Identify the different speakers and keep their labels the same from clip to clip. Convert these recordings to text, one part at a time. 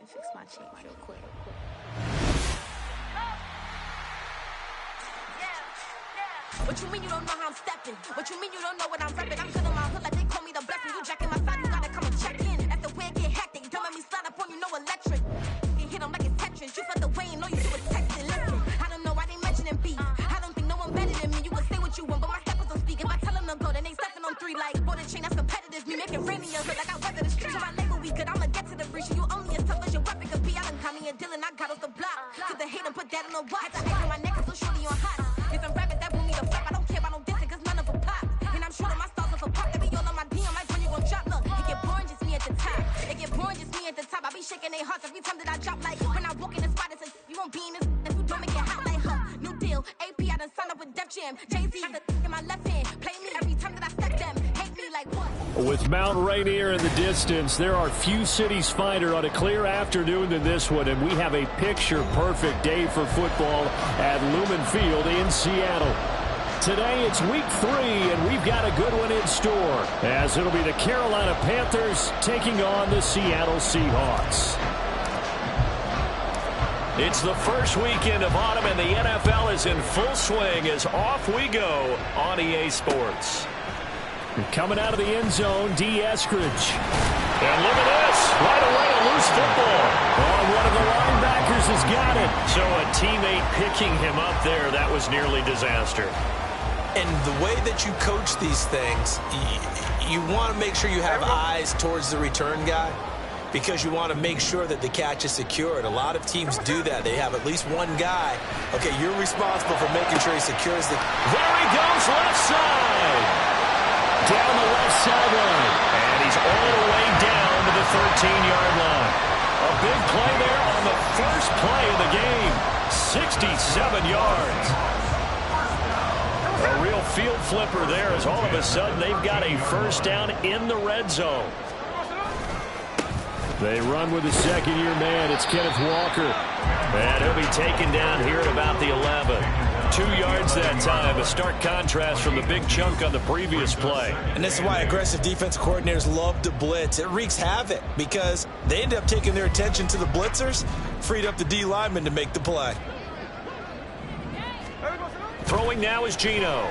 Speaker 1: and fix my cheek real quick.
Speaker 2: What you mean you don't know how I'm stepping? What you mean you don't know what I'm repping? I'm good on my hood like they call me the blessing. You jacking my side, you gotta come and check in. That's the way it get hectic. Don't let me slide up on you, no electric. You hit them like it's Tetris. You felt the way and know you was texting. Listen, I don't know why they mentioning beef. I don't think no one better than me. You can say what you want, but my steppers don't speak. If I tell them to go, then they stepping on 3 like border chain. That's competitive. Me making rain in your hood like I weather the street. So I label we good. I'ma get to the breach. You only as tough as your weapon could be. I done Connie and Dylan. I got off the block. Cause the hate and put that on the watch. I hate on my neck, so shorty on hot. Get some rabbit that want me to flap. I don't care about no dissing, cause none of them pop. And I'm shooting my stars off a pop. They be all on my DM like when you gon' drop. Look, it get boring, just me at the top. It get boring, just me at the top. I be shaking their hearts every time that I drop. Like when I walk in the spot, it's a you won't be in this. That's who don't make it hot like her. New deal, AP, I done signed up with Def Jam. Jay-Z, got the in my left hand. Play me every time that I step them. Hate me like what?
Speaker 3: With Mount Rainier in the distance, there are few cities finer on a clear afternoon than this one, and we have a picture-perfect day for football at Lumen Field in Seattle. Today it's week 3, and we've got a good one in store, as it'll be the Carolina Panthers taking on the Seattle Seahawks. It's the first weekend of autumn, and the NFL is in full swing as off we go on EA Sports. Coming out of the end zone, D. Eskridge. And look at this. Right away, a loose football. Oh, one of the linebackers has got it. So a teammate picking him up there, that was nearly disaster.
Speaker 4: And the way that you coach these things, you want to make sure you have eyes towards the return guy because you want to make sure that the catch is secured. A lot of teams do that. They have at least one guy. Okay, you're responsible for making sure he secures the...
Speaker 3: There he goes, left side. Down the left sideline. And he's all the way down to the 13-yard line. A big play there on the first play of the game. 67 yards. A real field flipper there as all of a sudden they've got a first down in the red zone. They run with a second-year man. It's Kenneth Walker. And he'll be taken down here at about the 11. 2 yards that time. A stark contrast from the big chunk on the previous play.
Speaker 4: And this is why aggressive defense coordinators love to blitz. It wreaks havoc because they end up taking their attention to the blitzers, freed up the D lineman to make the play.
Speaker 3: Throwing now is Geno.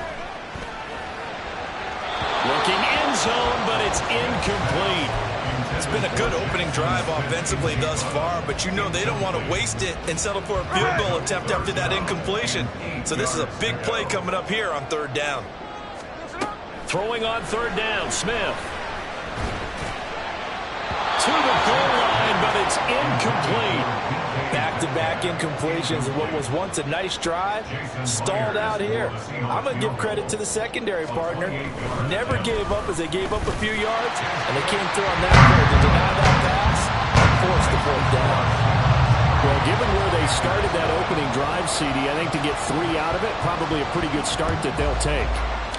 Speaker 3: Looking end zone, but it's incomplete.
Speaker 4: It's been a good opening drive offensively thus far, but you know they don't want to waste it and settle for a field goal attempt after that incompletion. So this is a big play coming up here on 3rd down.
Speaker 3: Throwing on 3rd down, Smith. To the goal line, but it's incomplete.
Speaker 4: Back-to-back incompletions of what was once a nice drive, stalled out here. I'm going to give credit to the secondary partner. Never gave up as they gave up a few yards, and they came through on that play to deny that pass and force the 4th down.
Speaker 3: Well, given where they started that opening drive, CD, I think to get 3 out of it, probably a pretty good start that they'll take.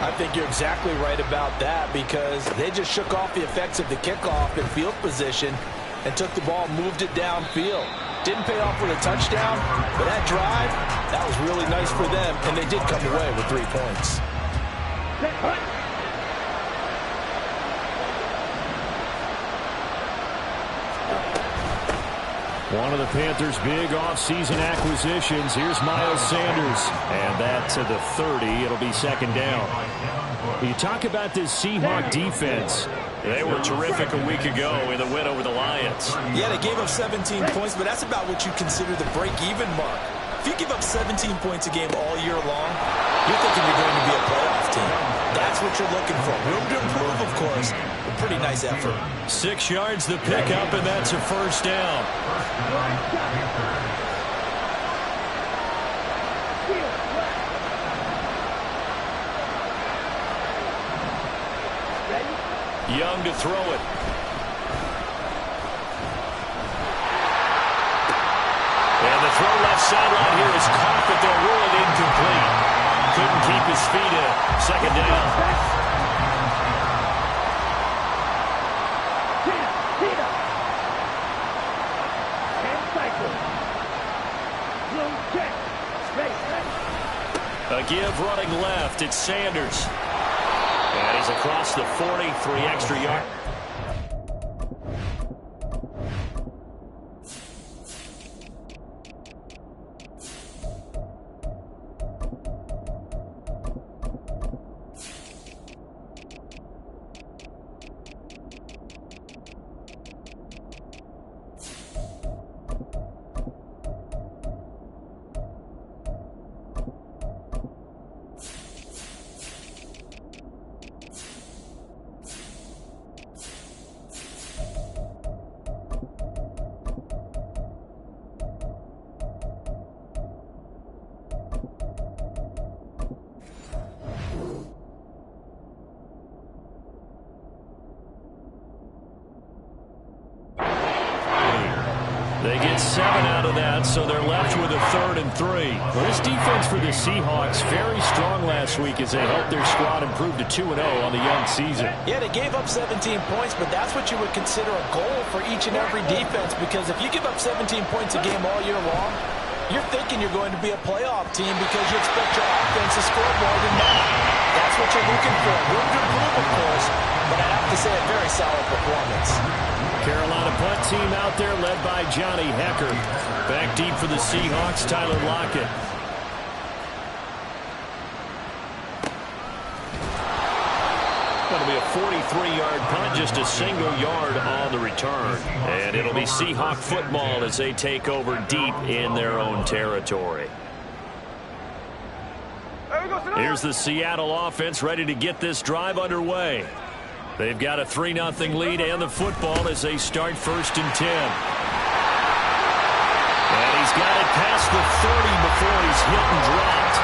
Speaker 4: I think you're exactly right about that because they just shook off the effects of the kickoff in field position and took the ball, moved it downfield. Didn't pay off with a touchdown, but that drive, that was really nice for them, and they did come away with 3 points.
Speaker 3: One of the Panthers' big offseason acquisitions. Here's Miles Sanders. And that to the 30. It'll be 2nd down. You talk about this Seahawk defense. They were terrific a week ago in the win over the Lions.
Speaker 4: Yeah, they gave up 17 points, but that's about what you consider the break-even mark. If you give up 17 points a game all year long, you're thinking you're going to be a playoff team. That's what you're looking for. Room to improve, of course. A pretty nice effort.
Speaker 3: 6 yards the pickup, and that's a 1st down. Young to throw it. And the throw left sideline here is caught, but they'll rule it incomplete. Couldn't keep his feet in. 2nd down. A give running left. It's Sanders. And he's across the 43 extra yard. They get 7 out of that, so they're left with a 3rd and 3. Well, this defense for the Seahawks very strong last week as they helped their squad improve to 2-0 on the young season.
Speaker 4: Yeah, they gave up 17 points, but that's what you would consider a goal for each and every defense, because if you give up 17 points a game all year long, you're thinking you're going to be a playoff team because you expect your offense to score more than that. That's what you're looking for. Room to improve, of course, but I have to say a very solid performance.
Speaker 3: Carolina punt team out there led by Johnny Hecker. Back deep for the Seahawks, Tyler Lockett. Going to be a 43-yard punt, just a single yard on the return. And it'll be Seahawk football as they take over deep in their own territory. Here's the Seattle offense ready to get this drive underway. They've got a 3-0 lead and the football as they start 1st and 10. And he's got it past the 30 before he's hit and dropped.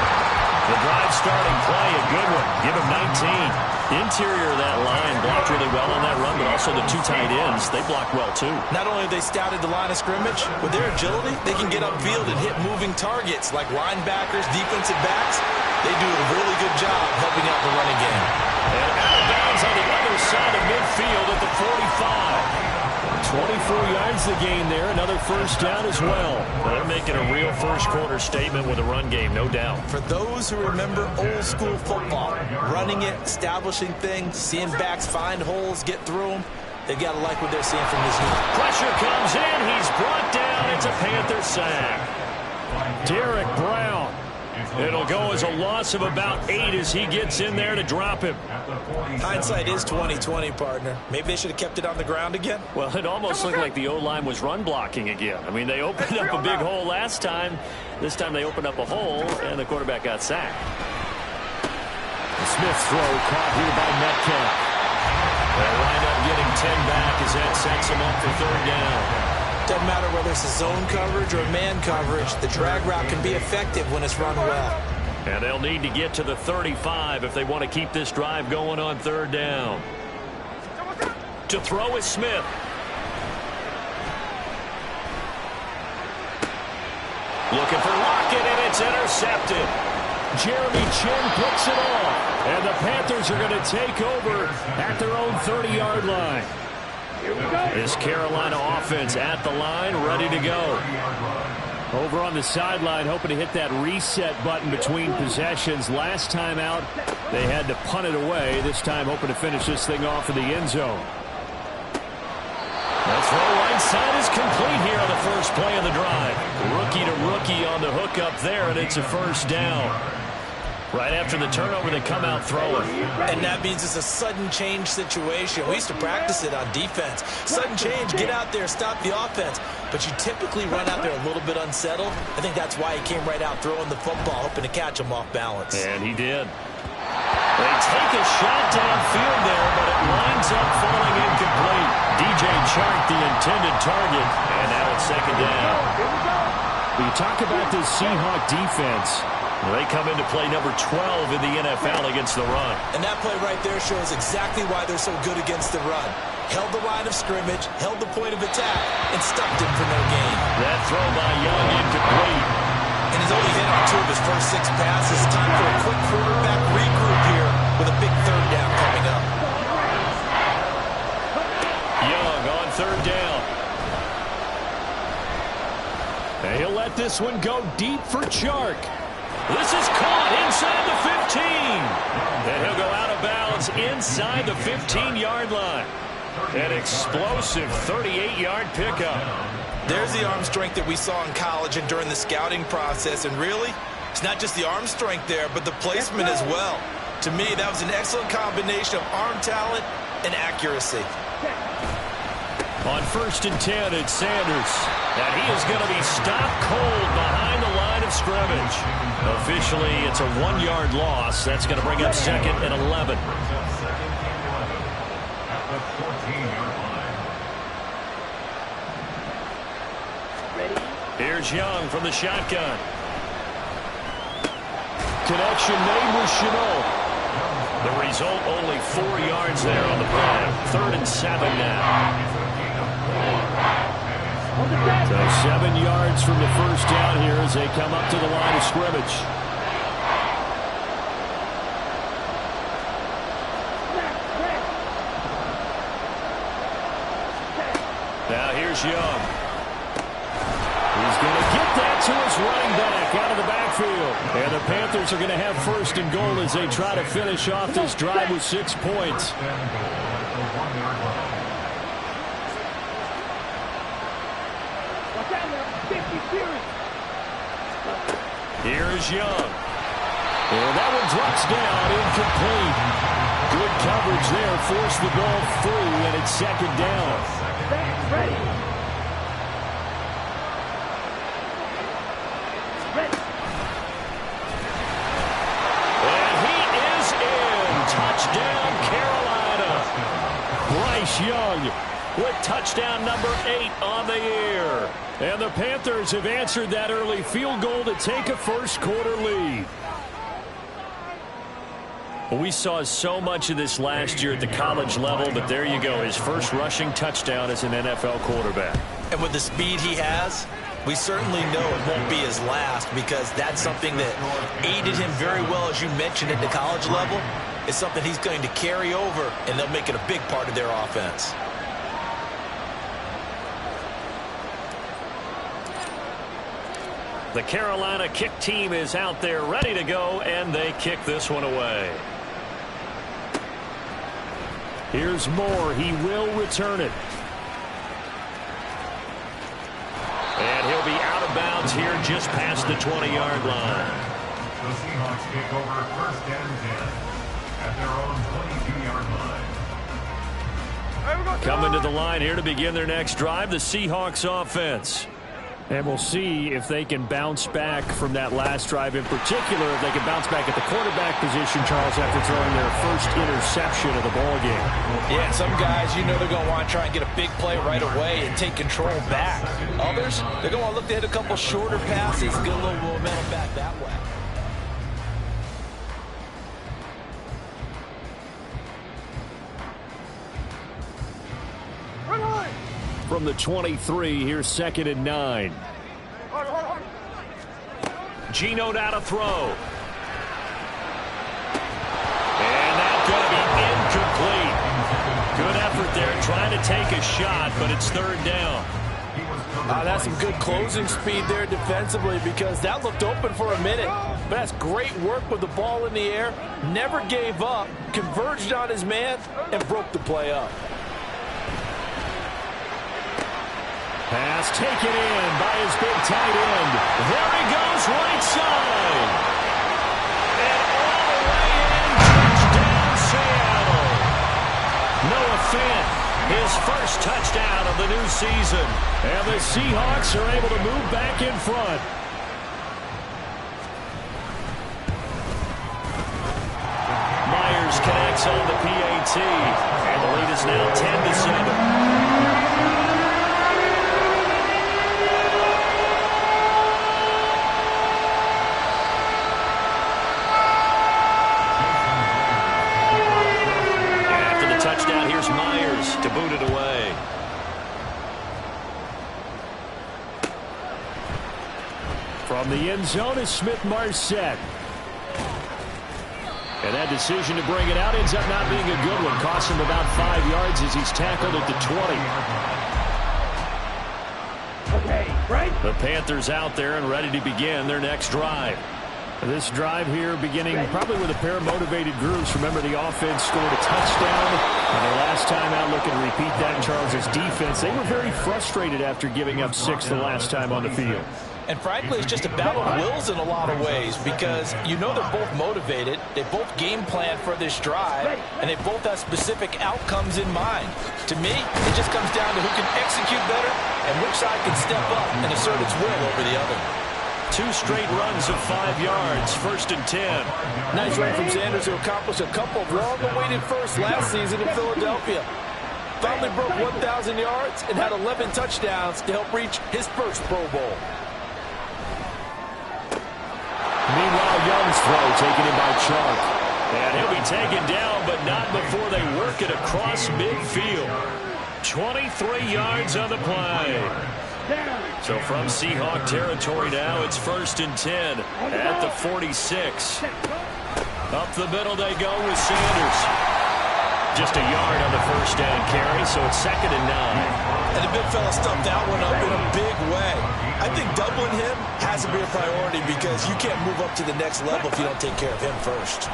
Speaker 3: The drive starting play, a good one. Give him 19. Interior of that line blocked really well on that run, but also the 2 tight ends, they blocked well too.
Speaker 4: Not only have they scouted the line of scrimmage, with their agility, they can get upfield and hit moving targets like linebackers, defensive backs. They do a really good job helping out the running game.
Speaker 3: And out of bounds on the other side of midfield at the 45. 24 yards the gain there. Another 1st down as well. They're making a real first-quarter statement with a run game, no doubt.
Speaker 4: For those who remember old-school football, running it, establishing things, seeing backs find holes, get through them, they've got to like what they're seeing from this unit.
Speaker 3: Pressure comes in. He's brought down. It's a Panther sack. Derek Brown. It'll go as a loss of about 8 as he gets in there to drop him.
Speaker 4: Hindsight is 20/20, partner. Maybe they should have kept it on the ground again.
Speaker 3: Well, it almost looked like the O-line was run blocking again. I mean, they opened up a big hole last time. This time they opened up a hole, and the quarterback got sacked. The Smith throw caught here by Metcalf. They wind up getting 10 back as that sets him up for 3rd down.
Speaker 4: Doesn't matter whether it's a zone coverage or man coverage. The drag route can be effective when it's run well.
Speaker 3: And they'll need to get to the 35 if they want to keep this drive going on 3rd down. To throw is Smith. Looking for Lockett, and it's intercepted. Jeremy Chin picks it off. And the Panthers are going to take over at their own 30-yard line. This Carolina offense at the line, ready to go. Over on the sideline, hoping to hit that reset button between possessions. Last time out, they had to punt it away. This time, hoping to finish this thing off in the end zone. That throw right side is complete here on the first play of the drive. Rookie to rookie on the hook up there, and it's a 1st down. Right after the turnover, they come out throwing.
Speaker 4: And that means it's a sudden change situation. We used to practice it on defense. Sudden change, get out there, stop the offense. But you typically run out there a little bit unsettled. I think that's why he came right out throwing the football, hoping to catch him off balance.
Speaker 3: And he did. They take a shot downfield there, but it winds up falling incomplete. DJ Chark, the intended target, and now it's 2nd down. When you talk about this Seahawk defense, they come into play number 12 in the NFL against the run.
Speaker 4: And that play right there shows exactly why they're so good against the run. Held the line of scrimmage, held the point of attack, and stuffed him for no gain.
Speaker 3: That throw by Young incomplete.
Speaker 4: And he's only hit on 2 of his first 6 passes. Time for a quick quarterback regroup here with a big 3rd down coming up.
Speaker 3: Young on 3rd down. And he'll let this one go deep for Chark. This is caught inside the 15. And he'll go out of bounds inside the 15-yard line. An explosive 38-yard pickup.
Speaker 4: There's the arm strength that we saw in college and during the scouting process. And really, it's not just the arm strength there, but the placement as well. To me, that was an excellent combination of arm talent and accuracy.
Speaker 3: On 1st and 10, it's Sanders. And he is going to be stopped cold behind the line of scrimmage. Officially, it's a 1-yard loss. That's going to bring up 2nd and 11. Here's Young from the shotgun. Connection made with Chenault. The result, only 4 yards there on the play. 3rd and 7 now. So 7 yards from the first down here as they come up to the line of scrimmage. Now here's Young. He's going to get that to his running back out of the backfield. And the Panthers are going to have first and goal as they try to finish off this drive with 6 points. Here's Young. And that one drops down, incomplete. Good coverage there, forced the ball free, and it's second down. And he is in. Touchdown, Carolina. Bryce Young with touchdown number 8 on the year. And the Panthers have answered that early field goal to take a first-quarter lead. Well, we saw so much of this last year at the college level, but there you go, his first rushing touchdown as an NFL quarterback. And with the speed he has, we certainly know it won't be his last, because that's something that aided him very well, as you mentioned, at the college level. It's something he's going to carry over, and they'll make it a big part of their offense. The Carolina kick team is out there ready to go, and they kick this one away. Here's Moore. He will return it. And he'll be out of bounds here just past the 20-yard line.
Speaker 1: The Seahawks kick over first and 10 at their own 22-yard line.
Speaker 3: Coming to the line here to begin their next drive, the Seahawks offense. And we'll see if they can bounce back from that last drive, in particular, if they can bounce back at the quarterback position, Charles, after throwing their first interception of the ballgame.
Speaker 4: Yeah, some guys, you know, they're going to want to try and get a big play right away and take control back. Others, they're going to want to look to hit a couple shorter passes, get a little momentum back that way.
Speaker 3: From the 23, here's 2nd and 9. Geno now to throw. And that's going to be incomplete. Good effort there, trying to take a shot, but it's 3rd down.
Speaker 5: That's some good closing speed there defensively, because that looked open for a minute. But that's great work with the ball in the air. Never gave up, converged on his man, and broke the play up.
Speaker 3: Pass taken in by his big tight end. There he goes, right side. And all the way in, touchdown Seattle. Noah Fant, his first touchdown of the new season. And the Seahawks are able to move back in front. Myers connects on the PAT. And the lead is now 10-7. Myers to boot it away. From the end zone is Smith-Marset. And that decision to bring it out ends up not being a good one. Costs him about 5 yards as he's tackled at the 20.
Speaker 5: Okay, right.
Speaker 3: The Panthers out there and ready to begin their next drive. This drive here beginning probably with a pair of motivated groups. Remember, the offense scored a touchdown. And the last time out, looking to repeat that, Charles' defense, they were very frustrated after giving up 6 the last time on the field.
Speaker 4: And frankly, it's just a battle of wills in a lot of ways, because you know they're both motivated. They both game plan for this drive, and they both have specific outcomes in mind. To me, it just comes down to who can execute better and which side can step up and assert its will over the other.
Speaker 3: 2 straight runs of 5 yards, 1st and 10.
Speaker 5: Nice run from Sanders to accomplish a couple of long-awaited firsts last season in Philadelphia. Finally broke 1,000 yards and had 11 touchdowns to help reach his first Pro Bowl.
Speaker 3: Meanwhile, Young's throw taken in by Chark. And he'll be taken down, but not before they work it across midfield. 23 yards on the play. So from Seahawk territory now, it's 1st and 10 at the 46. Up the middle they go with Sanders. Just a yard on the first down carry, so it's 2nd and 9.
Speaker 4: And the big fella stuffed that one up in a big way. I think doubling him has to be a priority because you can't move up to the next level if you don't take care of him first.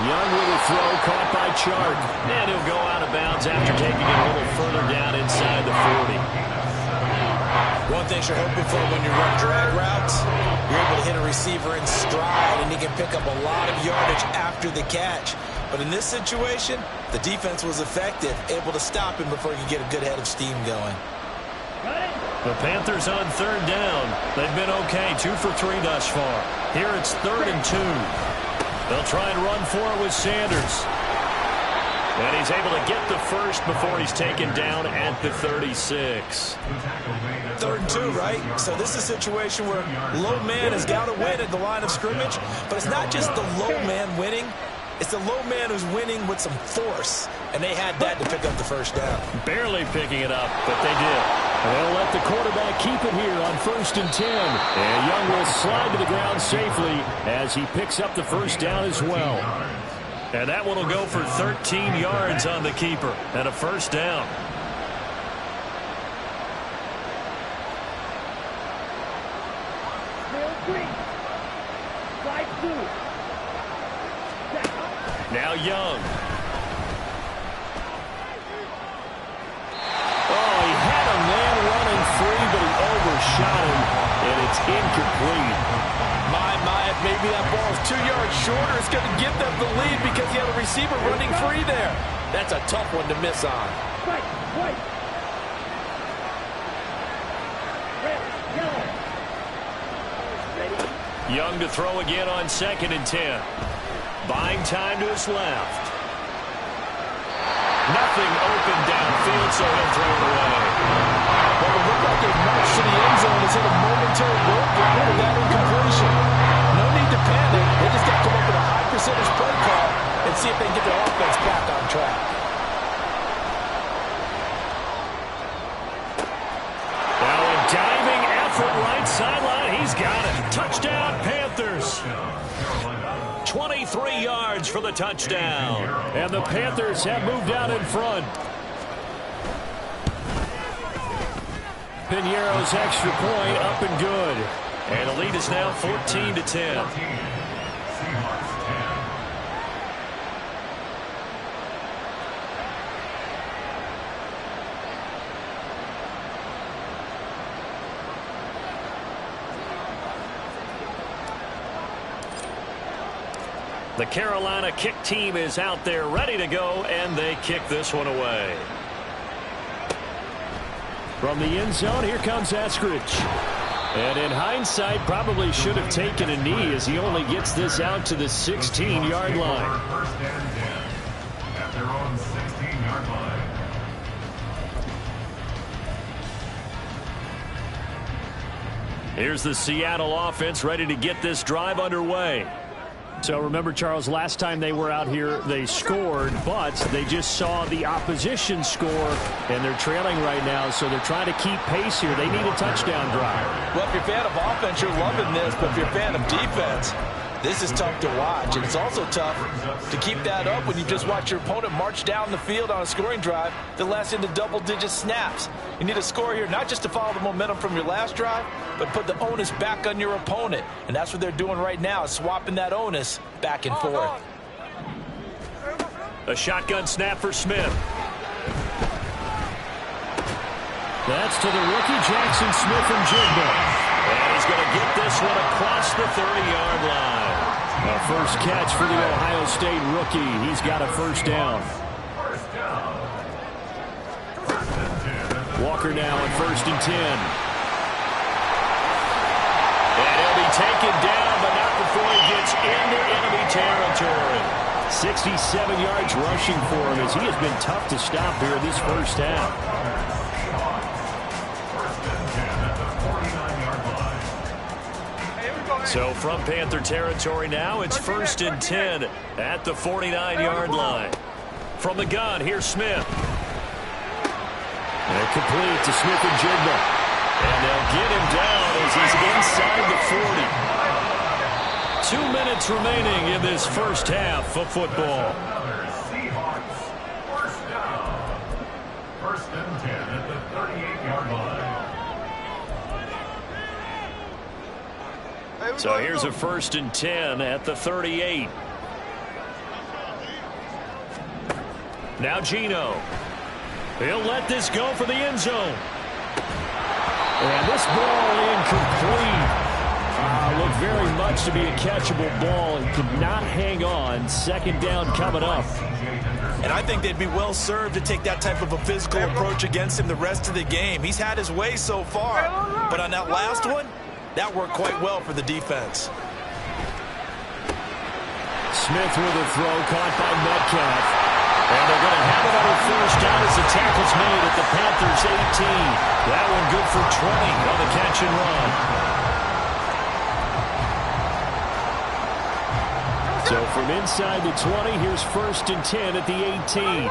Speaker 3: Young with a throw, caught by Chark. And he'll go out of bounds after taking it a little further down inside the 40.
Speaker 4: One thing you're hoping for when you run drag routes, you're able to hit a receiver in stride, and he can pick up a lot of yardage after the catch. But in this situation, the defense was effective, able to stop him before he could get a good head of steam going.
Speaker 3: The Panthers on 3rd down. They've been okay, 2 for 3 thus far. Here it's 3rd and 2. They'll try and run for it with Sanders. And he's able to get the first before he's taken down at the 36.
Speaker 4: 3rd and 2, right? So this is a situation where low man has got to win at the line of scrimmage. But it's not just the low man winning. It's the low man who's winning with some force. And they had that to pick up the first down.
Speaker 3: Barely picking it up, but they did. And they'll let the quarterback keep it here on 1st and 10. And Young will slide to the ground safely as he picks up the first down as well. And that one will go for 13 yards on the keeper and a first down. Now Young. Oh, he had a man running free, but he overshot him, and it's incomplete.
Speaker 5: If maybe that ball is 2 yards shorter, it's going to give them the lead because he had a receiver running free there. That's a tough one to miss on.
Speaker 3: Young to throw again on 2nd and 10. Buying time to his left. Nothing open downfield, so he'll throw it away.
Speaker 5: Well, it looked like a march to the end zone is hit a momentary roadblock with that incompletion. No need to panic. They just got to come up with a high percentage play call and see if they can get their offense back on track.
Speaker 3: Now a diving effort right sideline. He's got it. Touchdown, Panthers. 23 yards for the touchdown. And the Panthers have moved out in front. Piñeiro's extra point up and good. And the lead is now 14-10. The Carolina kick team is out there ready to go, and they kick this one away. From the end zone, here comes Eskridge. And in hindsight, probably should have taken a knee as he only gets this out to the 16-yard line.
Speaker 1: First and 10 at their own 16-yard line.
Speaker 3: Here's the Seattle offense ready to get this drive underway. So remember, Charles, last time they were out here, they scored, but they just saw the opposition score, and they're trailing right now, so they're trying to keep pace here. They need a touchdown drive.
Speaker 5: Well, if you're a fan of offense, you're loving this, but if you're a fan of defense, this is tough to watch, and it's also tough to keep that up when you just watch your opponent march down the field on a scoring drive that lasts into double-digit snaps. You need a score here, not just to follow the momentum from your last drive, but put the onus back on your opponent. And that's what they're doing right now, swapping that onus back and forth.
Speaker 3: A shotgun snap for Smith. That's to the rookie, Jackson Smith-Njigba. And he's going to get this one across the 30-yard line. A first catch for the Ohio State rookie. He's got a first down. Walker now on 1st and 10. And he'll be taken down, but not before he gets into enemy territory. 67 yards rushing for him as he has been tough to stop here this first half. So from Panther territory now, it's 1st and 10 at the 49-yard line. From the gun, here's Smith. Complete to Smith and Jigba. And they'll get him down as he's inside the 40. 2 minutes remaining in this first half of football.
Speaker 1: Seahawks, first down. First and 10 at the 38-yard line.
Speaker 3: So here's a first and 10 at the 38. Now Geno. He'll let this go for the end zone. And this ball incomplete. Looked very much to be a catchable ball and could not hang on. Second down coming up.
Speaker 4: And I think they'd be well served to take that type of a physical approach against him the rest of the game. He's had his way so far. But on that last one, that worked quite well for the defense.
Speaker 3: Smith with a throw caught by Metcalf. And they're going to have it on a first down as the tackle's made at the Panthers 18. That one good for 20 on the catch and run. So from inside the 20, here's first and 10 at the 18.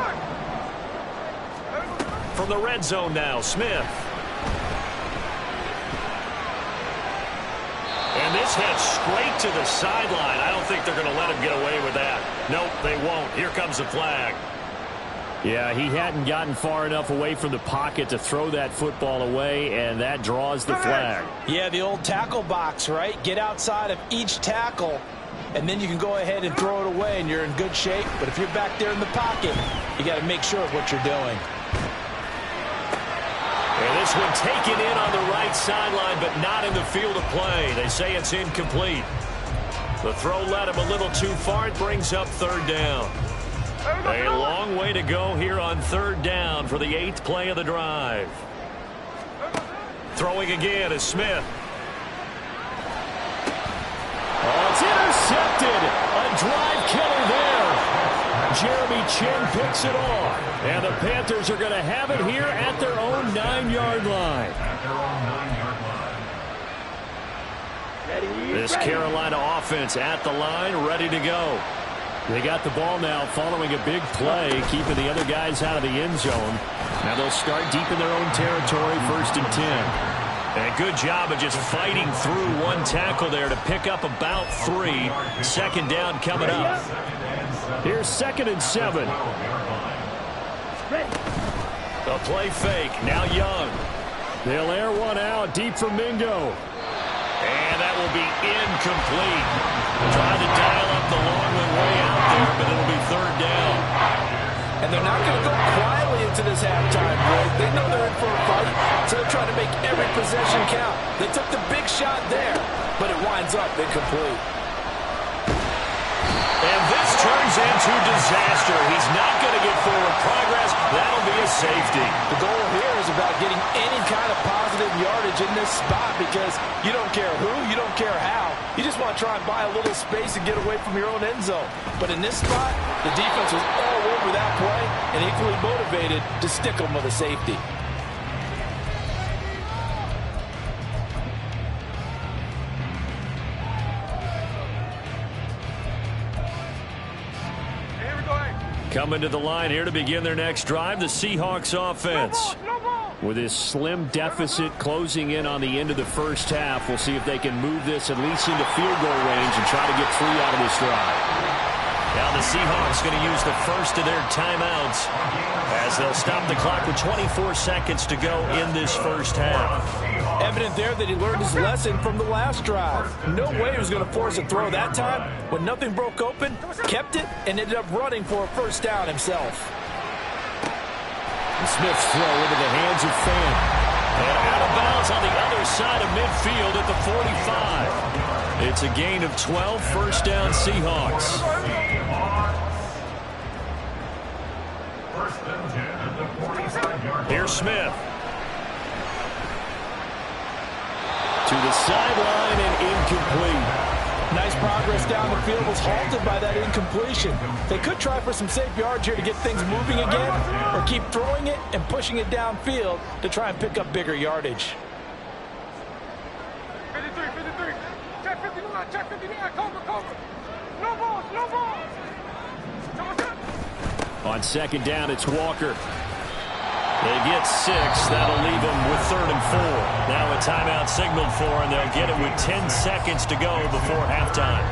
Speaker 3: From the red zone now, Smith. And this heads straight to the sideline. I don't think they're going to let him get away with that. Nope, they won't. Here comes the flag. Yeah, he hadn't gotten far enough away from the pocket to throw that football away, and that draws the flag.
Speaker 5: Yeah, the old tackle box, right? Get outside of each tackle, and then you can go ahead and throw it away, and you're in good shape. But if you're back there in the pocket, you got to make sure of what you're doing.
Speaker 3: And this one taken in on the right sideline, but not in the field of play. They say it's incomplete. The throw led him a little too far. It brings up third down. A long way to go here on third down for the 8th play of the drive. Throwing again is Smith. Oh, it's intercepted. A drive killer there. Jeremy Chin picks it off. And the Panthers are going to have it here at their own 9-yard line. This Carolina offense at the line, ready to go. They got the ball now following a big play, keeping the other guys out of the end zone. Now they'll start deep in their own territory, first and 10. And a good job of just fighting through one tackle there to pick up about 3. Second down coming up. Here's second and 7. A play fake, now Young. They'll air one out deep for Mingo. And that will be incomplete. Trying to dial up the long one way out there, but it'll be third down.
Speaker 5: And they're not going to go quietly into this halftime break. They know they're in for a fight, so they're trying to make every possession count. They took the big shot there, but it winds up incomplete.
Speaker 3: And this turns into disaster. He's not going to get forward progress. That'll be a safety.
Speaker 5: The goal here is about getting any kind of positive yardage in this spot because you don't care who, you don't care how. You just want to try and buy a little space and get away from your own end zone. But in this spot, the defense was all over that play and equally motivated to stick them with a safety.
Speaker 3: Coming to the line here to begin their next drive, the Seahawks offense. With this slim deficit closing in on the end of the first half, we'll see if they can move this at least into field goal range and try to get 3 out of this drive. Now the Seahawks going to use the first of their timeouts as they'll stop the clock with 24 seconds to go in this first half.
Speaker 5: Evident there that he learned his lesson from the last drive. No way he was going to force a throw that time. When nothing broke open, kept it, and ended up running for a first down himself.
Speaker 3: And Smith's throw into the hands of Fan. And out of bounds on the other side of midfield at the 45. It's a gain of 12, first down Seahawks. Here's Smith. To the sideline and incomplete.
Speaker 5: Nice progress down the field was halted by that incompletion. They could try for some safe yards here to get things moving again, or keep throwing it and pushing it downfield to try and pick up bigger yardage.
Speaker 6: 53, 53. Check 59, check 59. Cover. No balls.
Speaker 3: On second down, it's Walker. They get 6. That'll leave them with 3rd and 4. Now a timeout signaled for, and they'll get it with 10 seconds to go before halftime.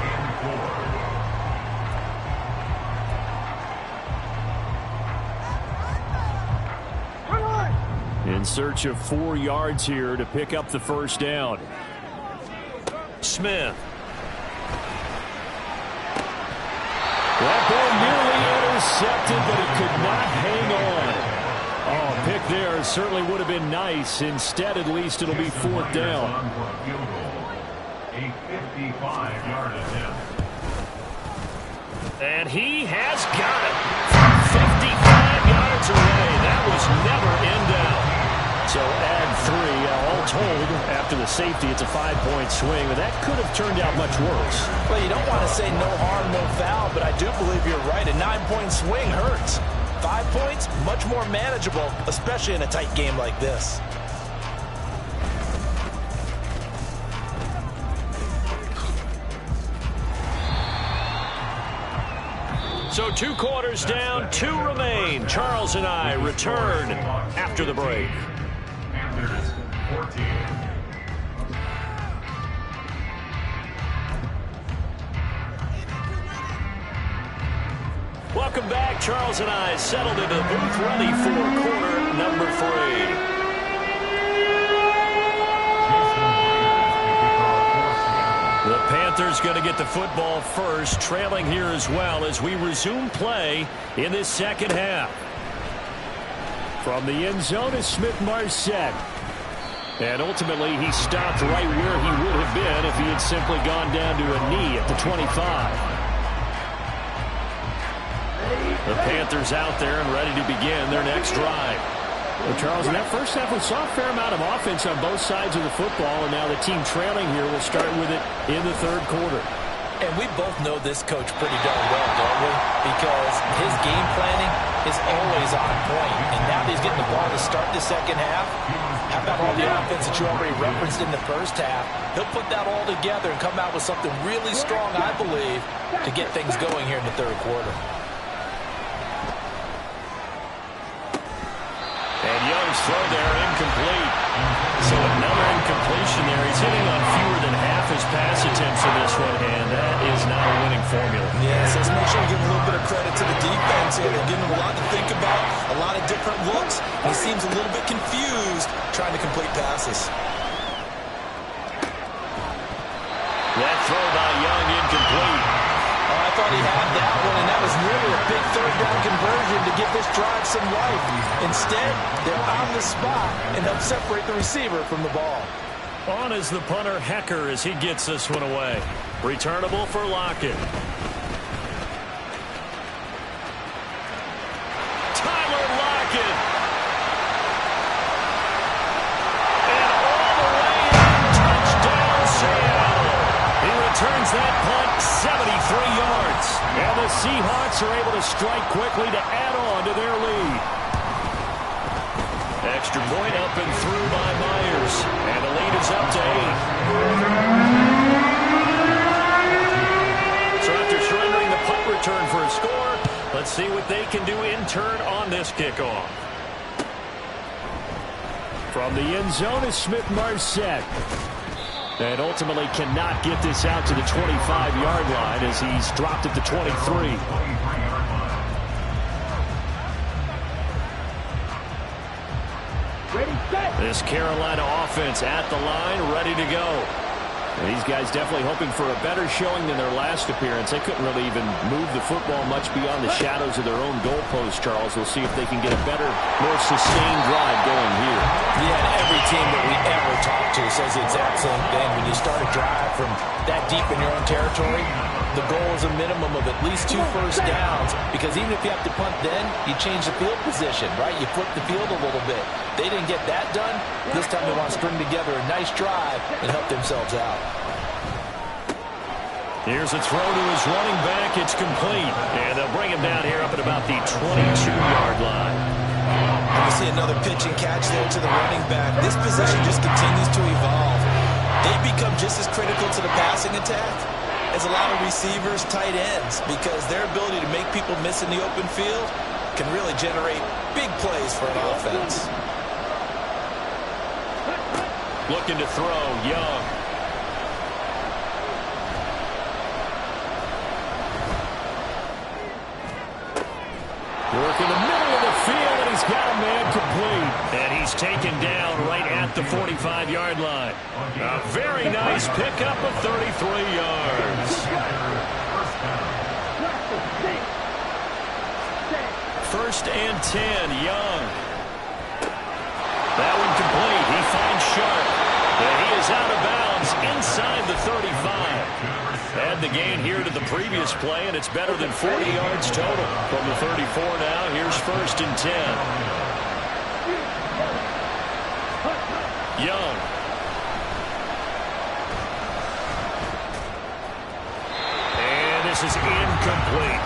Speaker 3: In search of 4 yards here to pick up the first down. Smith. That ball nearly intercepted, but it could not hang on. Oh, a pick there certainly would have been nice. Instead, at least it'll be 4th down.
Speaker 1: A 55-yard attempt.
Speaker 3: And he has got it from 55 yards away. That was never in doubt. So add 3. All told, after the safety, it's a 5-point swing. But that could have turned out much worse.
Speaker 5: Well, you don't want to say no harm, no foul, but I do believe you're right. A 9-point swing hurts. 5 points, much more manageable, especially in a tight game like this.
Speaker 3: So 2 quarters down, 2 remain. Charles and I return after the break.
Speaker 1: Panthers 14.
Speaker 3: Welcome back. Charles and I settled into the booth, ready for quarter number 3. The Panthers going to get the football first, trailing here as well as we resume play in this second half. From the end zone is Smith-Marset. And ultimately, he stopped right where he would have been if he had simply gone down to a knee at the 25. The Panthers out there and ready to begin their next drive. Well, Charles, in that first half, we saw a fair amount of offense on both sides of the football, and now the team trailing here will start with it in the 3rd quarter.
Speaker 5: And we both know this coach pretty darn well, don't we? Because his game planning is always on point. And now that he's getting the ball to start the second half, how about all the offense that you already referenced in the first half? He'll put that all together and come out with something really strong, I believe, to get things going here in the 3rd quarter.
Speaker 3: And Young's throw there, incomplete. So another incompletion there. He's hitting on fewer than half his pass attempts in this one, and that is not a winning formula.
Speaker 4: Yes, let's make sure we give a little bit of credit to the defense here. They're giving him a lot to think about, a lot of different looks. He seems a little bit confused trying to complete passes.
Speaker 3: That throw by Young, incomplete.
Speaker 5: I thought he had that one, and that was really a big 3rd down conversion to give this drive some life. Instead, they're on the spot and help separate the receiver from the ball.
Speaker 3: On is the punter, Hecker, as he gets this one away. Returnable for Lockett. Tyler Lockett. And all the way in, touchdown Seattle. He returns that punt 73 yards. And the Seahawks are able to strike quickly to add on to their lead. Extra point up and through by Myers. And the lead is up to 8. So after surrendering the punt return for a score, let's see what they can do in turn on this kickoff. From the end zone is Smith-Marset. And ultimately cannot get this out to the 25-yard line as he's dropped at the 23. This Carolina offense at the line, ready to go. And these guys definitely hoping for a better showing than their last appearance. They couldn't really even move the football much beyond the shadows of their own goalpost, Charles. We'll see if they can get a better, more sustained drive going here.
Speaker 5: Yeah, and every team that we ever talk to says the exact same thing. When you start a drive from that deep in your own territory, the goal is a minimum of at least 2 first downs, because even if you have to punt then, you change the field position, right? You flip the field a little bit. They didn't get that done. This time they want to string together a nice drive and help themselves out.
Speaker 3: Here's a throw to his running back. It's complete. And they'll bring him down here up at about the 22-yard line.
Speaker 4: And we see another pitch and catch there to the running back. This position just continues to evolve. They become just as critical to the passing attack as a lot of receivers, tight ends, because their ability to make people miss in the open field can really generate big plays plays for an offense.
Speaker 3: Looking to throw, Young. Work in the middle of the field, and he's got a man complete. And he's taken down right at the 45-yard line. A very nice pickup of 33 yards. First and 10, Young. That one complete. He finds Sharp. And he is out of bounds inside the 35. Add the gain here to the previous play, and it's better than 40 yards total. From the 34 now, here's first and 10. Young. And this is incomplete.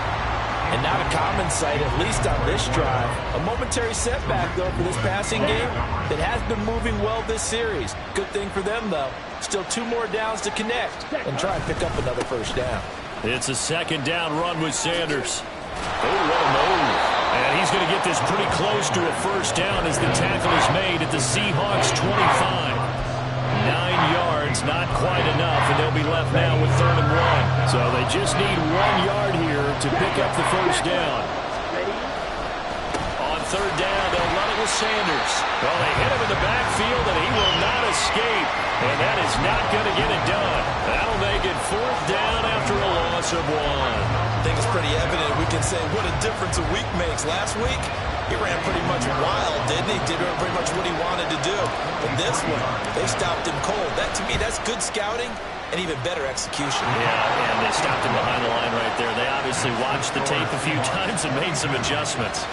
Speaker 5: And not a common sight, at least on this drive. A momentary setback, though, for this passing game that has been moving well this series. Good thing for them, though. Still 2 more downs to connect and try and pick up another first down.
Speaker 3: It's a second down run with Sanders. Oh, what a move. And he's going to get this pretty close to a first down as the tackle is made at the Seahawks 25. 9 yards, not quite enough, and they'll be left now with 3rd and 1. So they just need 1 yard here to pick up the first down. On 3rd down, they'll run it with Sanders. Well, they hit him in the backfield, and he will not escape. And that is not going to get it done. That'll make it 4th down after a loss of 1.
Speaker 4: I think it's pretty evident. We can say what a difference a week makes. Last week, he ran pretty much wild, didn't he? Did pretty much what he wanted to do. But this one, they stopped him cold. That, to me, that's good scouting and even better execution.
Speaker 3: Yeah, and they stopped him behind the line right there. They obviously watched the tape a few times and made some adjustments.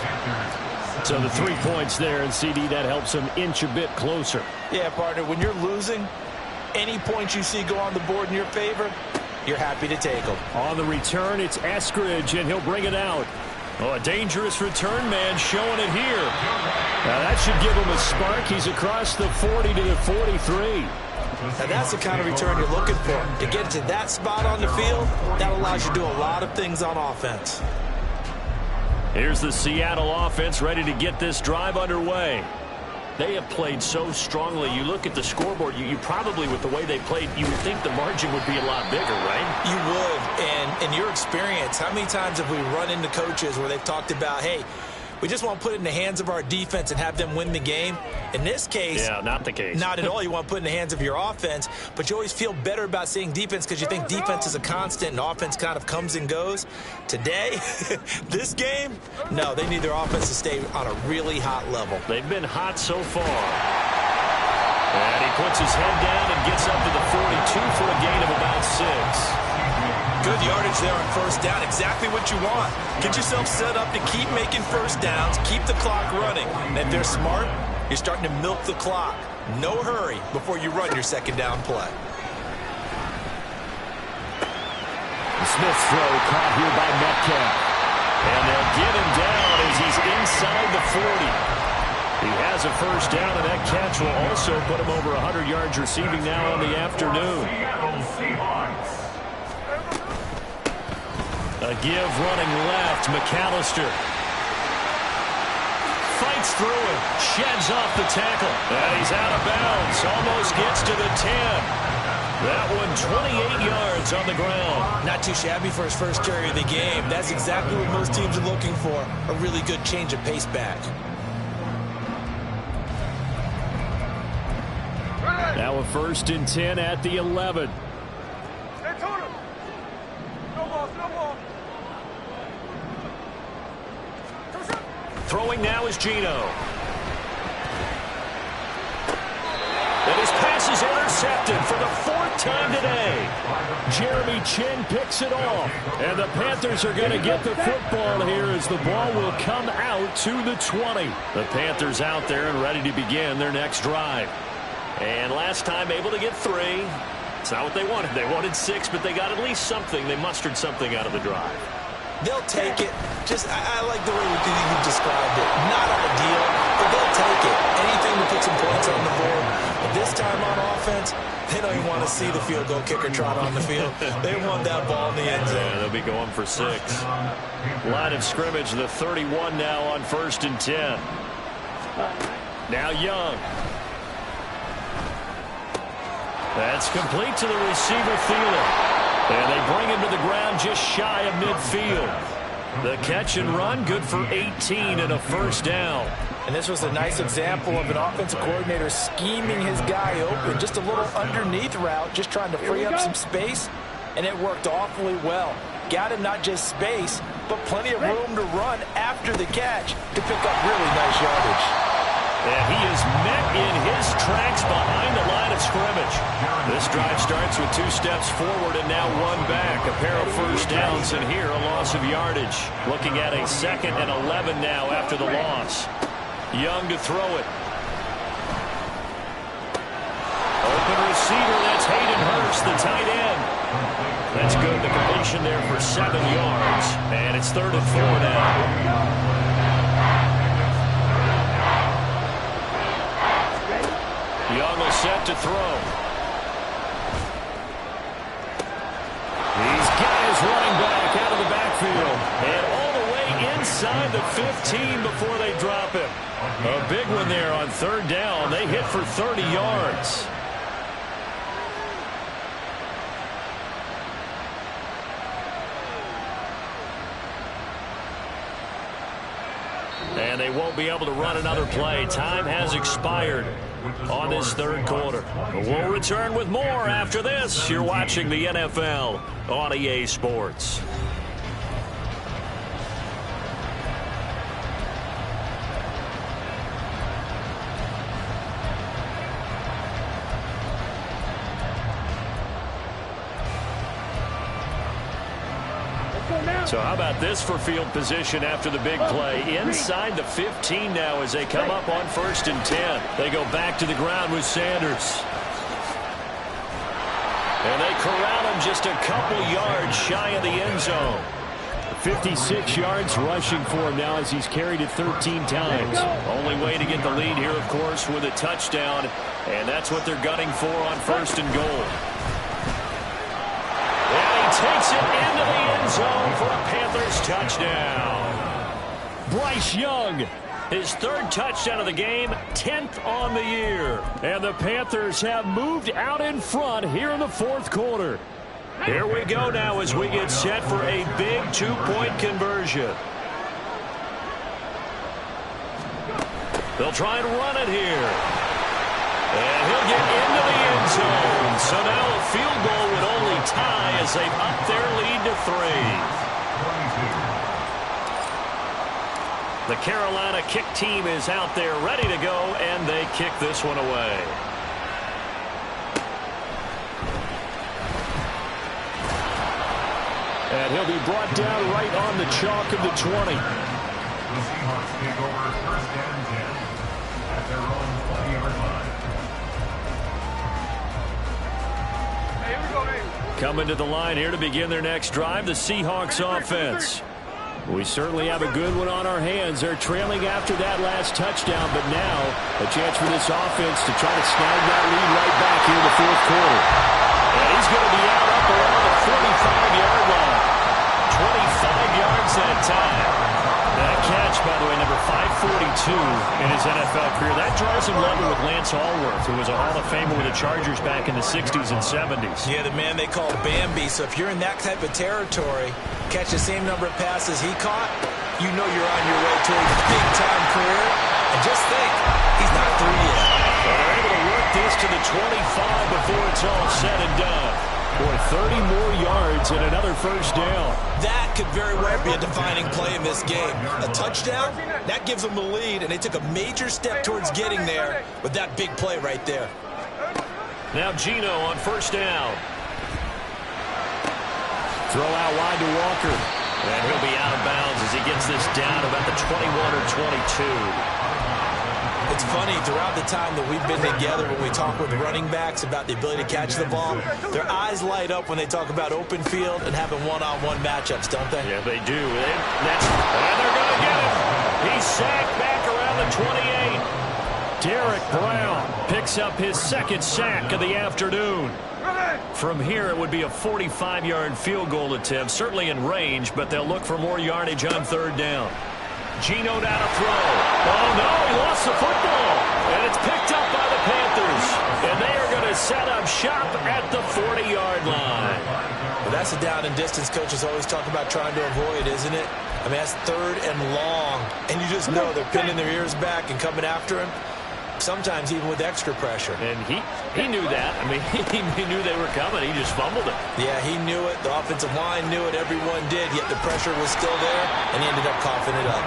Speaker 3: So the 3 points there, and CD, that helps him inch a bit closer.
Speaker 5: Yeah, partner, when you're losing, any points you see go on the board in your favor, you're happy to take them.
Speaker 3: On the return, it's Eskridge, and he'll bring it out. Oh, a dangerous return man showing it here. Now that should give him a spark. He's across the 40 to the 43.
Speaker 4: Now that's the kind of return you're looking for. To get to that spot on the field, that allows you to do a lot of things on offense.
Speaker 3: Here's the Seattle offense ready to get this drive underway. They have played so strongly. You look at the scoreboard, you probably, with the way they played, you would think the margin would be a lot bigger, right?
Speaker 4: You would. And in your experience, how many times have we run into coaches where they've talked about, hey, we just want to put it in the hands of our defense and have them win the game? In this case,
Speaker 3: yeah, not the case.
Speaker 4: Not at all. You want to put it in the hands of your offense, but you always feel better about seeing defense because you think defense is a constant and offense kind of comes and goes. Today, this game, no, they need their offense to stay on a really hot level.
Speaker 3: They've been hot so far. And he puts his head down and gets up to the 42 for a gain of about 6.
Speaker 4: Good yardage there on first down. Exactly what you want. Get yourself set up to keep making first downs, keep the clock running. And if they're smart, you're starting to milk the clock. No hurry before you run your second down play.
Speaker 3: Smith's throw caught here by Metcalf. And they'll get him down as he's inside the 40. He has a first down, and that catch will also put him over 100 yards receiving now on the afternoon. A give running left, McAllister. Fights through it, sheds off the tackle. And he's out of bounds, almost gets to the 10. That one 28 yards on the ground.
Speaker 4: Not too shabby for his first carry of the game. That's exactly what most teams are looking for. A really good change of pace back.
Speaker 3: Now a first and 10 at the 11.
Speaker 6: Hey, Tony. No ball, no ball.
Speaker 3: Throwing now is Geno. And his pass is intercepted for the 4th time today. Jeremy Chin picks it off. And the Panthers are going to get the football here as the ball will come out to the 20. The Panthers out there and ready to begin their next drive. And last time able to get 3. It's not what they wanted. They wanted 6, but they got at least something. They mustered something out of the drive.
Speaker 4: They'll take it. I like the way you described it. Not ideal, but they'll take it. Anything to put some points on the board. But this time on offense, they don't even want to see the field goal kicker trot on the field. They want that ball in the end zone.
Speaker 3: Yeah, they'll be going for 6. Line of scrimmage, the 31 now on first and 10. Now Young. That's complete to the receiver Thielen. And they bring him to the ground just shy of midfield. The catch and run, good for 18 and a first down.
Speaker 5: And this was a nice example of an offensive coordinator scheming his guy open. Just a little underneath route, just trying to free up some space. And it worked awfully well. Got him not just space, but plenty of room to run after the catch to pick up really nice yardage.
Speaker 3: And he is met in his tracks behind the line of scrimmage. This drive starts with 2 steps forward and now 1 back. A pair of first downs, and here a loss of yardage. Looking at a 2nd and 11 now after the loss. Young to throw it. Open receiver, that's Hayden Hurst, the tight end. That's good. The completion there for 7 yards. And it's 3rd and 4 now. Young will set to throw. He's got his running back out of the backfield. And all the way inside the 15 before they drop him. A big one there on 3rd down. They hit for 30 yards. And they won't be able to run another play. Time has expired on this 3rd quarter. We'll return with more after this. You're watching the NFL on EA Sports. So how about this for field position after the big play? Inside the 15 now as they come up on 1st and 10. They go back to the ground with Sanders. And they corral him just a couple yards shy of the end zone. 56 yards rushing for him now as he's carried it 13 times. Only way to get the lead here, of course, with a touchdown. And that's what they're gunning for on 1st and goal. Takes it into the end zone for a Panthers touchdown. Bryce Young, his 3rd touchdown of the game, 10th on the year. And the Panthers have moved out in front here in the 4th quarter. Here we go now as we get set for a big 2-point conversion. They'll try and run it here. And he'll get into the end zone. So now a field goal would only tie as they've upped their lead to 3. The Carolina kick team is out there ready to go, and they kick this one away. And he'll be brought down right on the chalk of the 20.
Speaker 1: The Seahawks take over 1st and 10 at their own 20-yard line.
Speaker 3: Coming to the line here to begin their next drive, the Seahawks offense. We certainly have a good one on our hands. They're trailing after that last touchdown, but now a chance for this offense to try to snag that lead right back here in the 4th quarter. And he's going to be out up around the 45-yard line. 25 yards that time. That catch, by the way, number 542 in his NFL career. That draws him level with Lance Allworth, who was a Hall of Famer with the Chargers back in the 60s and 70s.
Speaker 4: Yeah, the man they call Bambi. So if you're in that type of territory, catch the same number of passes he caught, you know you're on your way to a big-time career. And just think, he's not through yet.
Speaker 3: Well, they're able to work this to the 25 before it's all said and done. Boy, 30 more yards and another first down.
Speaker 4: That could very well be a defining play in this game. A touchdown, that gives them the lead, and they took a major step towards getting there with that big play right there.
Speaker 3: Now Gino on 1st down. Throw out wide to Walker. And he'll be out of bounds as he gets this down about the 21 or 22.
Speaker 4: It's funny, throughout the time that we've been together when we talk with running backs about the ability to catch the ball, their eyes light up when they talk about open field and having one-on-one matchups, don't they?
Speaker 3: Yeah, they do. And they're going to get him. He's sacked back around the 28. Derek Brown picks up his 2nd sack of the afternoon. From here, it would be a 45-yard field goal attempt, certainly in range, but they'll look for more yardage on 3rd down. Gino down to throw. Oh, no, he lost the football.
Speaker 4: the down and distance coaches always talk about trying to avoid, isn't it? I mean, that's 3rd and long, and you just know they're pinning their ears back and coming after him, sometimes even with extra pressure.
Speaker 3: And he knew that. I mean, he knew they were coming. He just fumbled it.
Speaker 4: Yeah, he knew it. The offensive line knew it. Everyone did, yet the pressure was still there, and he ended up coughing it up.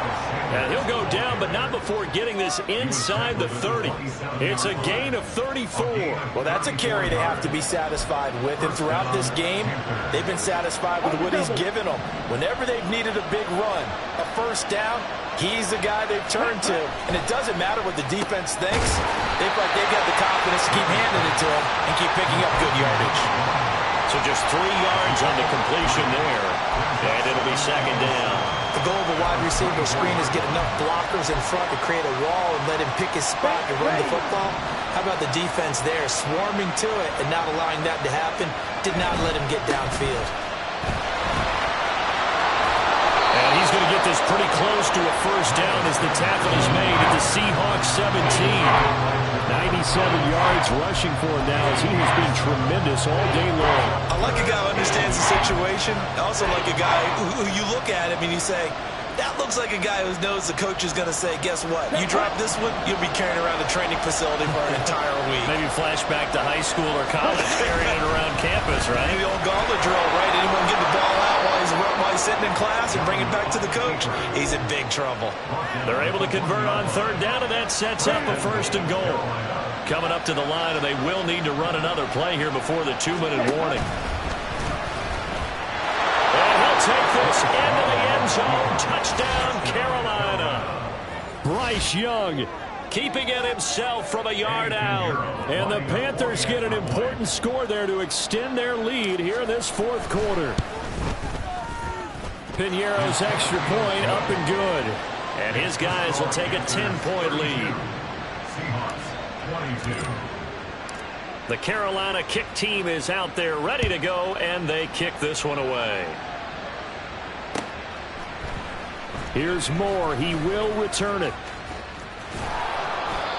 Speaker 3: And he'll go down, but not before getting this inside the 30. It's a gain of 34.
Speaker 5: Well, that's a carry they have to be satisfied with. And throughout this game, they've been satisfied with what he's given them. Whenever they've needed a big run, a first down, he's the guy they've turned to. And it doesn't matter what the defense thinks. They've got the confidence to keep handing it to him and keep picking up good yardage.
Speaker 3: So just 3 yards on the completion there. And it'll be 2nd down.
Speaker 4: The goal of a wide receiver screen is get enough blockers in front to create a wall and let him pick his spot to run the football. How about the defense there, swarming to it and not allowing that to happen? Did not let him get downfield.
Speaker 3: And he's going to get this pretty close to a first down as the tackle is made at the Seahawks 17. 97 yards rushing for him now as he has been tremendous all day long.
Speaker 4: I like a guy who understands the situation. I also like a guy who you look at him and you say, that looks like a guy who knows the coach is going to say, guess what? You drop this one, you'll be carrying around the training facility for an entire week.
Speaker 3: Maybe flashback to high school or college, carrying it around campus, right?
Speaker 4: The old gauntlet drill, right? Anyone get the ball out while he's sitting in class and bring it back to the coach? He's in big trouble.
Speaker 3: They're able to convert on 3rd down, and that sets up a 1st and goal. Coming up to the line, and they will need to run another play here before the 2-minute warning. And he'll take this into the end zone. Touchdown, Carolina. Bryce Young keeping it himself from a yard out. And the Panthers get an important score there to extend their lead here in this 4th quarter. Piñeiro's extra point up and good. And his guys will take a 10-point lead. The Carolina kick team is out there ready to go, and they kick this one away. Here's Moore. He will return it.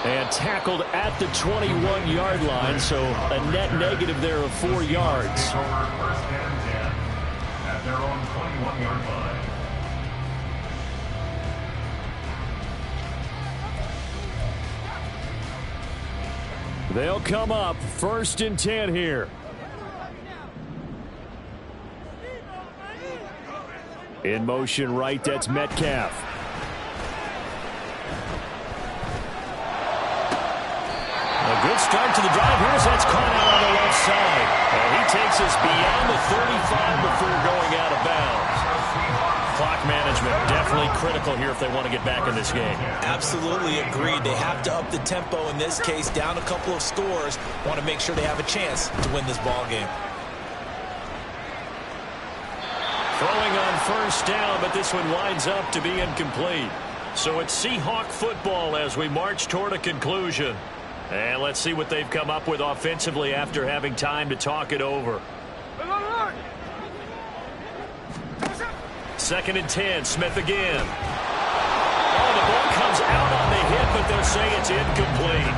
Speaker 3: And tackled at the 21-yard line, so a net negative there of 4 yards.
Speaker 1: First and 10 at their own 21-yard line.
Speaker 3: They'll come up 1st and 10 here. In motion right, that's Metcalf. A good start to the drive. Here's that's caught out on the left side. And he takes us beyond the 35 before going out of bounds. Clock management definitely critical here if they want to get back in this game.
Speaker 4: Absolutely agreed. They have to up the tempo in this case, down a couple of scores. Want to make sure they have a chance to win this ball game.
Speaker 3: Throwing on 1st down, but this one winds up to be incomplete. So it's Seahawk football as we march toward a conclusion. And let's see what they've come up with offensively after having time to talk it over. 2nd and 10, Smith again. Oh, the ball comes out on the hit, but they'll say it's incomplete.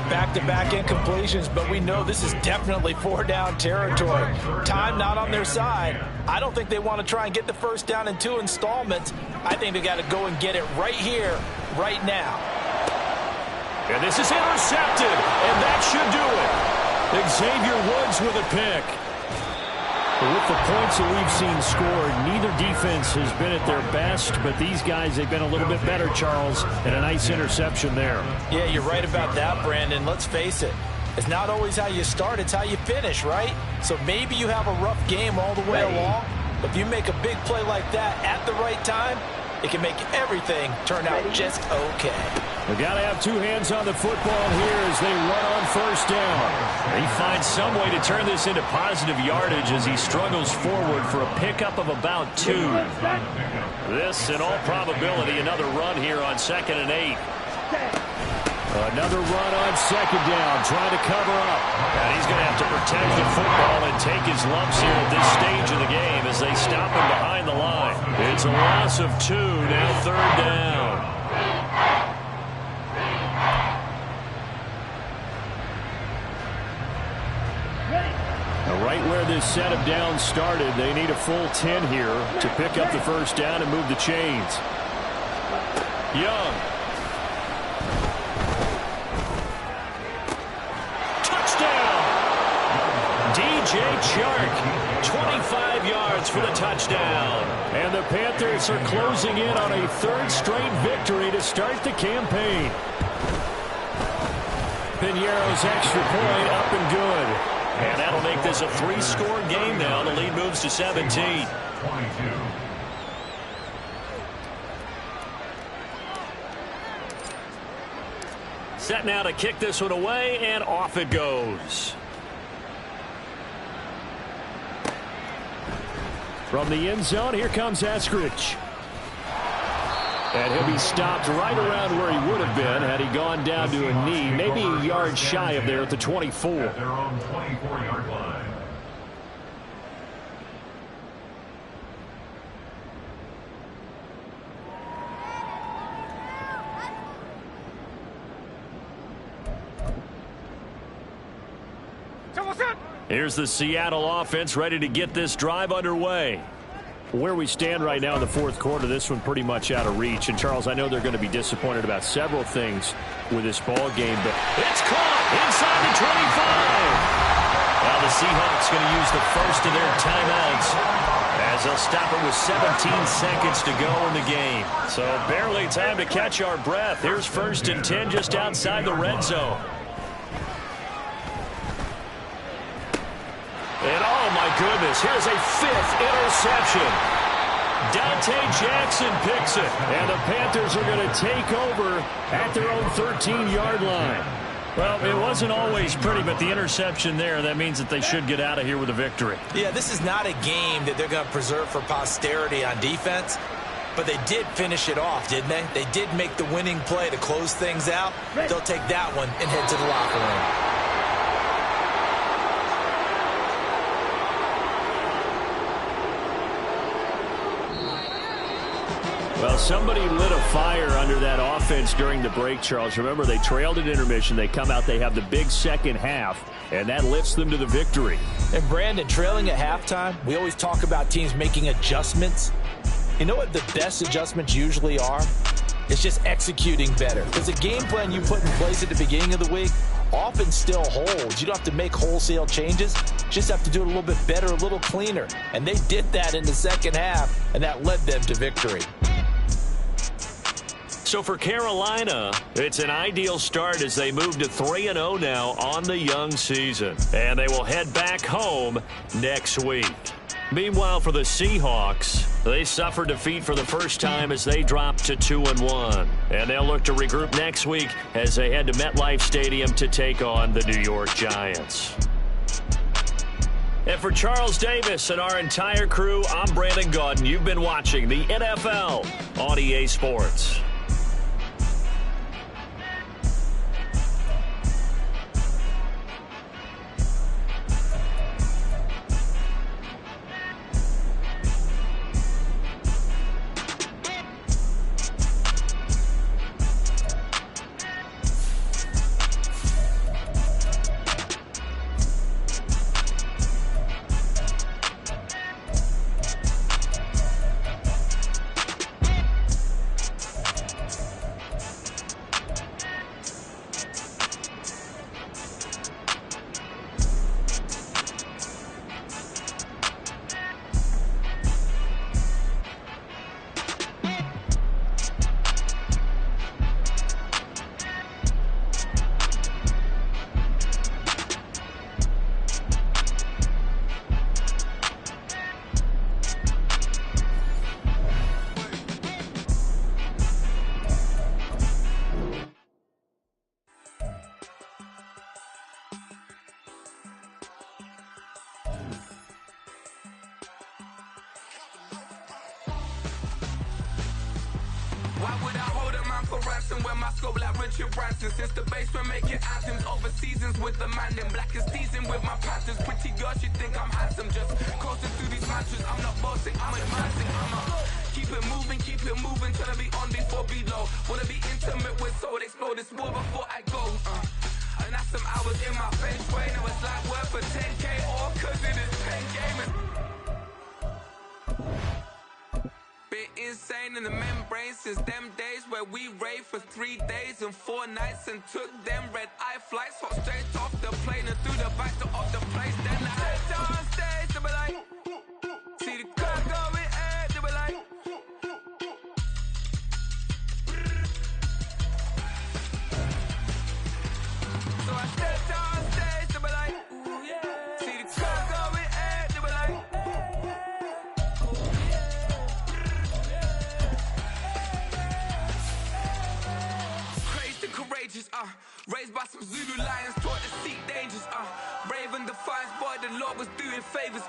Speaker 5: Back-to-back incompletions, but we know this is definitely 4-down territory. Time not on their side. I don't think they want to try and get the first down in 2 installments. I think they got to go and get it right here, right now.
Speaker 3: And this is intercepted, and that should do it. Xavier Woods with a pick. But with the points that we've seen scored, neither defense has been at their best, but these guys, they've been a little bit better, Charles, and a nice interception there.
Speaker 5: Yeah, you're right about that, Brandon. Let's face it. It's not always how you start, it's how you finish, right? So maybe you have a rough game all the way along, but if you make a big play like that at the right time, it can make everything turn out just okay.
Speaker 3: We've got to have 2 hands on the football here as they run on 1st down. He finds some way to turn this into positive yardage as he struggles forward for a pickup of about 2. This, in all probability, another run here on 2nd and 8. Another run on 2nd down, trying to cover up. And he's going to have to protect the football and take his lumps here at this stage of the game as they stop him behind the line. It's a loss of 2, now 3rd down. The right where this set of downs started. They need a full 10 here to pick up the first down and move the chains. Young. Touchdown! DJ Chark, 25 yards for the touchdown. And the Panthers are closing in on a third straight victory to start the campaign. Piñeiro's extra point up and good. And that'll make this a 3-score game now. The lead moves to 17.
Speaker 1: 22.
Speaker 3: Set now to kick this one away, and off it goes. From the end zone, here comes Eskridge. And he'll be stopped right around where he would have been had he gone down to a knee, maybe a yard shy of there at the 24.
Speaker 1: At their own 24-yard line.
Speaker 3: Here's the Seattle offense ready to get this drive underway. Where we stand right now in the fourth quarter, this one pretty much out of reach. And, Charles, I know they're going to be disappointed about several things with this ball game, but it's caught inside the 25. Now the Seahawks going to use the first of their timeouts as they'll stop it with 17 seconds to go in the game. So barely time to catch our breath. Here's 1st and 10 just outside the red zone. And, oh, my goodness, here's a 5th interception. Dante Jackson picks it. And the Panthers are going to take over at their own 13-yard line. Well, it wasn't always pretty, but the interception there, that means that they should get out of here with a victory.
Speaker 4: Yeah, this is not a game that they're going to preserve for posterity on defense. But they did finish it off, didn't they? They did make the winning play to close things out. They'll take that one and head to the locker room.
Speaker 3: Well, somebody lit a fire under that offense during the break, Charles. Remember, they trailed at intermission. They come out, they have the big second half, and that lifts them to the victory.
Speaker 5: And, Brandon, trailing at halftime, we always talk about teams making adjustments. You know what the best adjustments usually are? It's just executing better. Because the game plan you put in place at the beginning of the week often still holds. You don't have to make wholesale changes. You just have to do it a little bit better, a little cleaner. And they did that in the second half, and that led them to victory.
Speaker 3: So for Carolina, it's an ideal start as they move to 3-0 now on the young season. And they will head back home next week. Meanwhile, for the Seahawks, they suffered defeat for the first time as they dropped to 2-1. And they'll look to regroup next week as they head to MetLife Stadium to take on the New York Giants. And for Charles Davis and our entire crew, I'm Brandon Gaudin. You've been watching the NFL on EA Sports.
Speaker 7: Why would I hold a man for ransom when my scope like Richard Branson? Since the basement making anthems over seasons with the man in black is teasing with my Panthers. Pretty girls, you think I'm handsome, just coasting through these mantras. I'm not bossing, I'm advancing, keep it moving, tryna be on before below. Wanna be intimate with soul, explore this war before I go. And that's some hours in my bench way. Now it's like work for 10K, all cause it is brain and the membrane since them days where we raved for 3 days and 4 nights and took them red-eye flights, hot straight off the plane and through the back door of the place. Then I head on stage, they were like, see the crowd going ahead, they were like, so I stepped on stage, they were like, ooh yeah. See the crowd going ahead, they were like, crazed and courageous, raised by some Zulu lions, taught to seek dangers, brave and defiant, boy, the Lord was doing favors,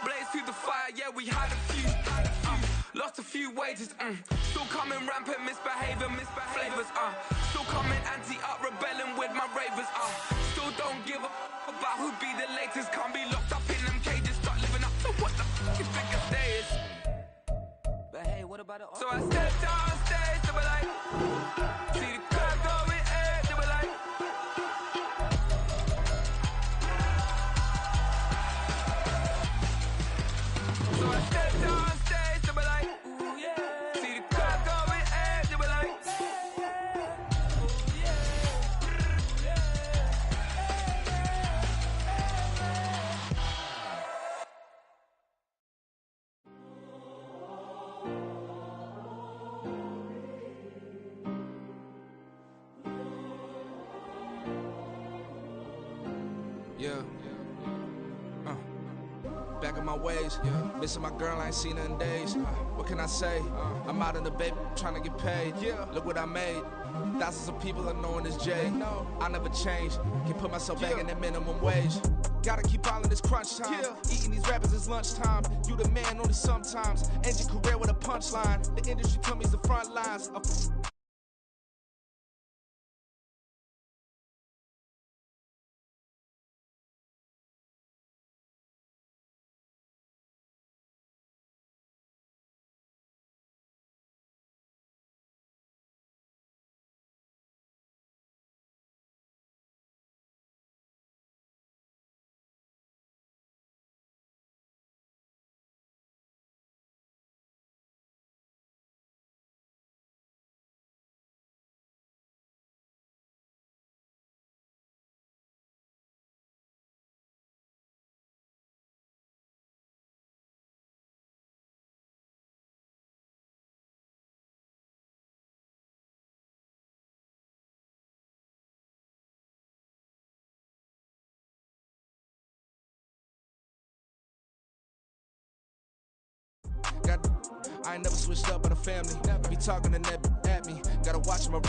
Speaker 7: blaze through the fire, yeah, we had a few, lost a few wages, still coming rampant, misbehavior, flavors, still coming anti-up, rebelling with my ravers, still don't give a about who be the latest, can't be locked up in them cages, start living up to what the f*** you think a day is. But hey, what about it? So I stepped on stage, they were like, see the crowd going ahead, they were like, so I stepped on stage, they were like, ooh yeah. See the crowd going ahead, they were like,
Speaker 8: yeah. Back in my ways, missing my girl, I ain't seen her in days. What can I say? I'm out in the baby, trying to get paid. Look what I made. Thousands of people are knowing this Jay. I never change. Can put myself back in that minimum wage. Gotta keep all in this crunch time. Eating these rappers is lunchtime. You the man only sometimes. End your career with a punchline. The industry told me it's the front lines. I ain't never switched up on a family. Be talking to that at me. Gotta watch my wrist.